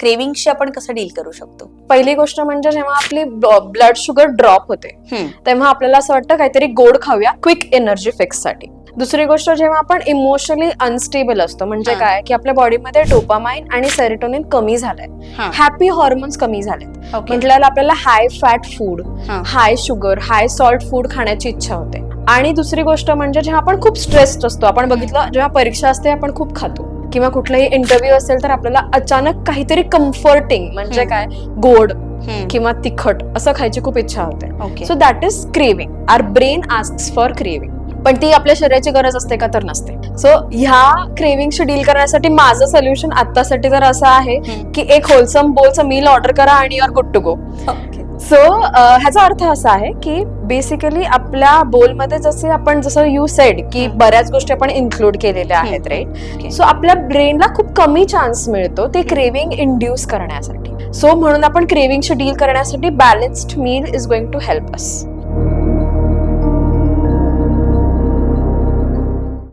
क्रेविंगशी आपण कसं डील करू शकतो? पहिली गोष्ट म्हणजे जेव्हा आपली ब्लड शुगर ड्रॉप होते तेव्हा आपल्याला असं वाटतं काहीतरी गोड खाऊया क्विक एनर्जी फिक्स साठी. दुसरी गोष्ट जेव्हा आपण इमोशनली अनस्टेबल असतो म्हणजे काय की आपल्या बॉडीमध्ये डोपामाइन आणि सेरोटोनिन कमी झालंय, हॅपी हॉर्मोन्स कमी झालेत, म्हटल्याला आपल्याला हाय फॅट फूड, हाय शुगर, हाय सॉल्ट फूड खाण्याची इच्छा होते. आणि दुसरी गोष्ट म्हणजे जेव्हा आपण खूप स्ट्रेस्ड असतो, आपण बघितलं जेव्हा परीक्षा असते आपण खूप खातो किंवा कुठलाही इंटरव्ह्यू असेल तर आपल्याला अचानक काहीतरी कम्फर्टिंग म्हणजे काय गोड किंवा तिखट असं खायची खूप इच्छा होते. So that is craving. Our brain asks for craving. पण ती आपल्या शरीराची गरज असते का? तर नसते. सो ह्या क्रेविंगशी डील करण्यासाठी माझं सोल्युशन आतासाठी तर असं आहे की एक होलसम बोलचं मील ऑर्डर करा आणि you are good to go. So ह्याचा अर्थ असा आहे की बेसिकली आपल्या बोलमध्ये जसं यू सेड की बऱ्याच गोष्टी आपण इन्क्लूड केलेल्या आहेत राईट. सो आपल्या ब्रेनला खूप कमी चान्स मिळतो ते क्रेविंग इंड्यूस करण्यासाठी. सो म्हणून आपण क्रेविंगशी डील करण्यासाठी balanced meal is going to help us.